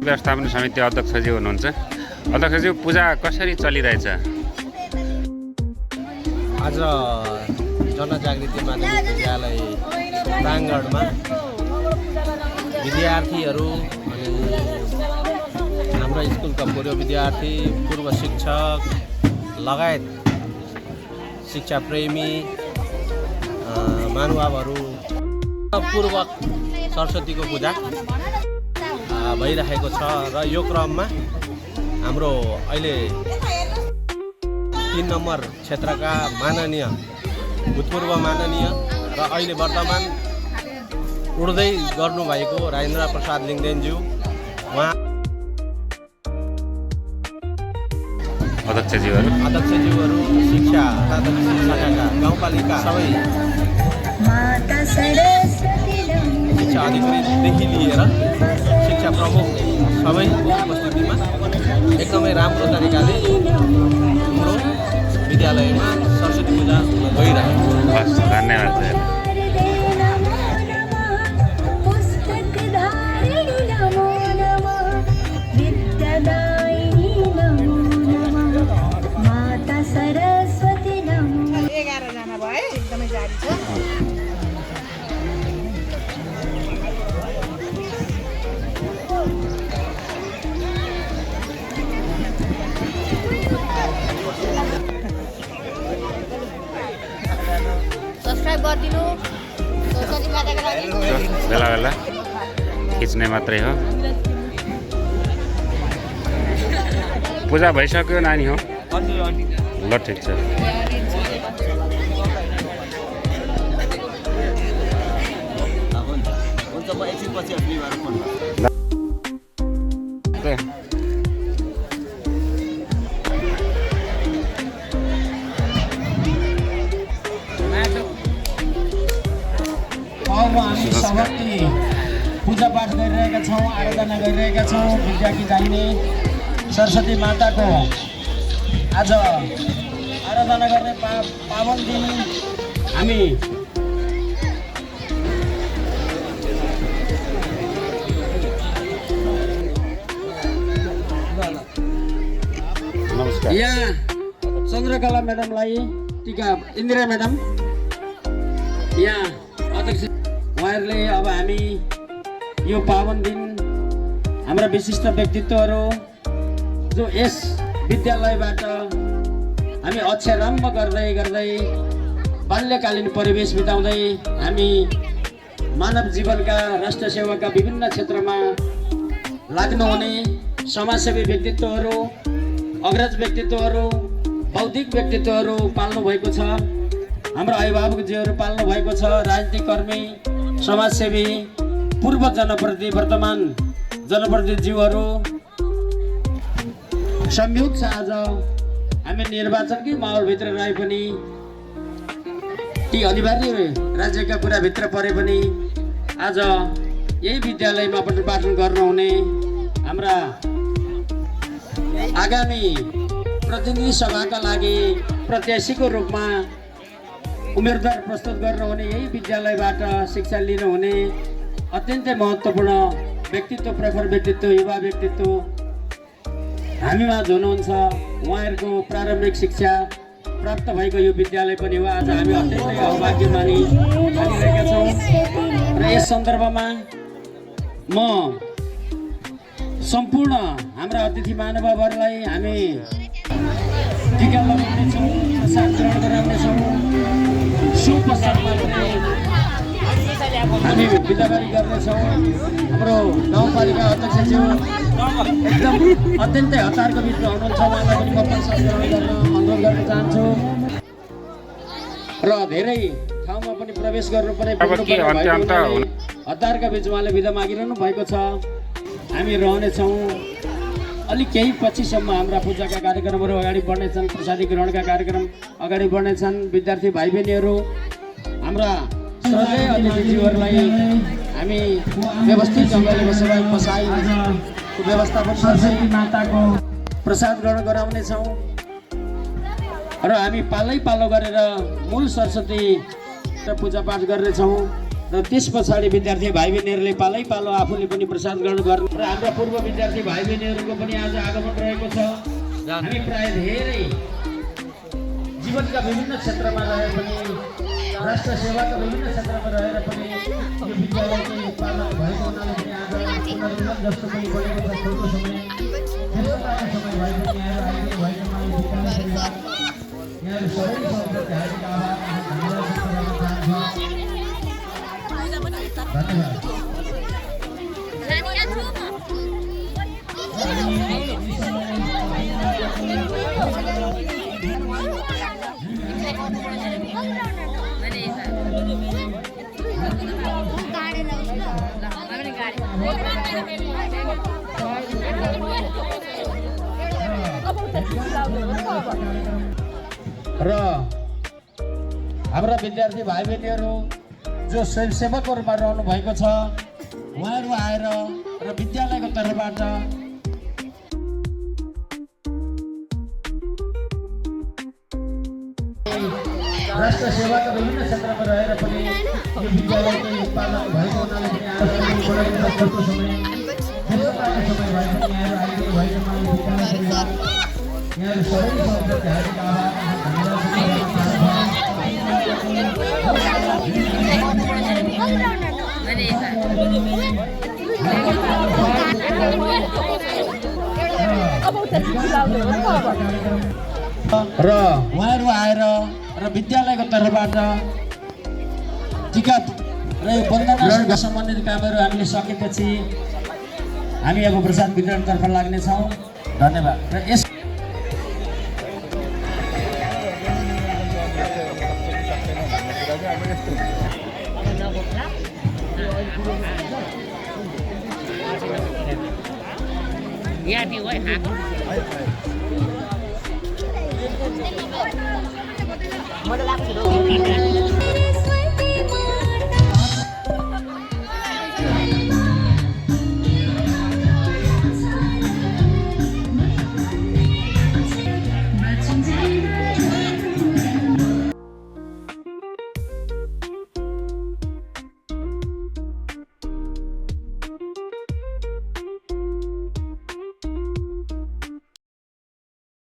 व्यवस्थापन समिति अध्यक्षज्यू हुनुहुन्छ। अध्यक्षज्यू, पूजा कसरी चलिरहेछ? आज जनजागृति माध्यमिक विद्यालय प्राङ्गणमा विद्यार्थीहरू अनि हाम्रो स्कुलका पूर्व विद्यार्थी, पूर्व शिक्षक लगायत शिक्षा प्रेमी महानुभावहरू पूर्वक सरस्वतीको पूजा भइरहेको छ र यो क्रममा हाम्रो अहिले 3 नम्बर क्षेत्रका माननीय भूतपूर्व माननीय र अहिले वर्तमान उड्दै गर्नुभएको राजेन्द्र प्रसाद लिङ्गदेनज्यू उहाँ अध्यक्षज्यूहरू शिक्षा शाखाका गाउँपालिका सबै शिक्षा अधिकारीदेखि लिएर शिक्षा प्रमुख सबैको उपस्थितिमा एकदमै राम्रो तरिकाले हाम्रो विद्यालयमा सरस्वती पूजा भइरहेको छ। धन्यवाद। सब्सक्राइब गरिदिनु। सरस्वती माताको लागि बेला बेला खिच्ने मात्रै हो। पूजा भइसक्यो नानी हो? ल ठिक छ। हुन्छ म एकछिनपछि फ्री भएर फोन गर्छु। हामी सबैले पूजापाठ गरिरहेका छौँ, आराधना गरिरहेका छौँ। विद्याकी चाहिने सरस्वती माताको आज आराधना गर्ने पावन दिन हामी नमस्कार। यहाँ चन्द्रकला म्याडमलाई टिका, इन्दिरा म्याडम यहाँ अध्यक्ष उहाँहरूले अब हामी यो पावन दिन हाम्रा विशिष्ट व्यक्तित्वहरू जो यस विद्यालयबाट हामी अक्षरारम्भ गर्दै गर्दै बाल्यकालीन परिवेश बिताउँदै हामी मानव जीवनका, राष्ट्र सेवाका विभिन्न क्षेत्रमा लाग्नुहुने समाजसेवी व्यक्तित्वहरू, अग्रज व्यक्तित्वहरू, बौद्धिक व्यक्तित्वहरू पाल्नु भएको छ। हाम्रो अभिभावकजीहरू पाल्नु भएको छ। राजनीतिक कर्मी, समाजसेवी, पूर्व जनप्रतिनिधि, वर्तमान जनप्रतिनिधिज्यूहरू संयुक्त छ। आज हामी निर्वाचनकै माहौलभित्र रहे पनि, ती अनिवार्य राज्यका कुराभित्र परे पनि आज यही विद्यालयमा पाठन गर्नुहुने हाम्रा आगामी प्रतिनिधि सभाका लागि प्रत्याशीको रूपमा उम्मेदवार प्रस्तुत गर्नुहुने, यही विद्यालयबाट शिक्षा लिनुहुने अत्यन्तै महत्त्वपूर्ण व्यक्तित्व, प्रखर व्यक्तित्व, युवा व्यक्तित्व हामीमा हुनुहुन्छ। उहाँहरूको प्रारम्भिक शिक्षा प्राप्त भएको यो विद्यालय पनि हो। आज हामी अत्यन्तै अभाग्य मानिरहेका छौँ र यस सन्दर्भमा म सम्पूर्ण हाम्रा अतिथि महानुभावहरूलाई हामी टिका लगाउनेछौँ, प्रसाद ग्रहण गराउनेछौँ। सुपश्चातमा हामी बिदाबारी गर्नेछौँ। हाम्रो गाउँपालिका अध्यक्षज्यू एकदम अत्यन्तै हतारको बिचमा हुनुहुन्छ। उहाँलाई पनि म प्रसाद ग्रहण गर्न अनुरोध गर्न चाहन्छु र धेरै ठाउँमा पनि प्रवेश गर्नुपर्ने हतारका बिच उहाँले बिदा मागिरहनु भएको छ। हामी रहनेछौँ। अलिक केही पछिसम्म हाम्रा पूजाका कार्यक्रमहरू अगाडि बढ्नेछन्, प्रसादी ग्रहणका कार्यक्रम अगाडि बढ्नेछन्। विद्यार्थी भाइ बहिनीहरू, हाम्रा श्रद्धेय अतिथिज्यूहरूलाई हामी व्यवस्थित ढङ्गले बसाइको व्यवस्थापन सरस्वती माताको प्रसाद ग्रहण गराउनेछौँ र हामी पालै पालो गरेर मूल सरस्वती पूजापाठ गर्नेछौँ। र त्यस पछाडि विद्यार्थी भाइ बहिनीहरूले पालै पालो आफूले पनि प्रसाद ग्रहण गर्ने र हाम्रा पूर्व विद्यार्थी भाइ बहिनीहरूको पनि आज आगमन रहेको छ। हामी प्राय धेरै जीवनका विभिन्न क्षेत्रमा रहे पनि राष्ट्र सेवाका विभिन्न क्षेत्रमा रहेर पनि यो विद्यालयको पालन भएको हुनाले पनि आज पुनर्मिलन जस्तो पनि बनेको छ। छोटो समय समय भए पनि यहाँहरू आइदिनु भएकोमा यहाँहरू सबै सबैप्रति हार्दिक आभार धन्यवाद र हाम्रा विद्यार्थी भाइ बहिनीहरू जो स्वयंसेवकको रूपमा रहनु भएको छ उहाँहरू आएर र विद्यालयको तर्फबाट राष्ट्र सेवाका विभिन्न क्षेत्रमा रहेर पनि यो विद्यालयको पालन भएको हुनाले पनि आज छोटो समय समय भए पनि यहाँहरू आइदिनु भएकोमा यहाँहरू सबै सबैप्रति हार्दिक आभार र उहाँहरू आएर र विद्यालयको तर्फबाट टिका र यो वन्दना सम्बन्धित कामहरू हामीले सकेपछि हामी अब प्रसाद वितरणतर्फ लाग्नेछौँ। धन्यवाद। र यस यहाँ भी वही हाँ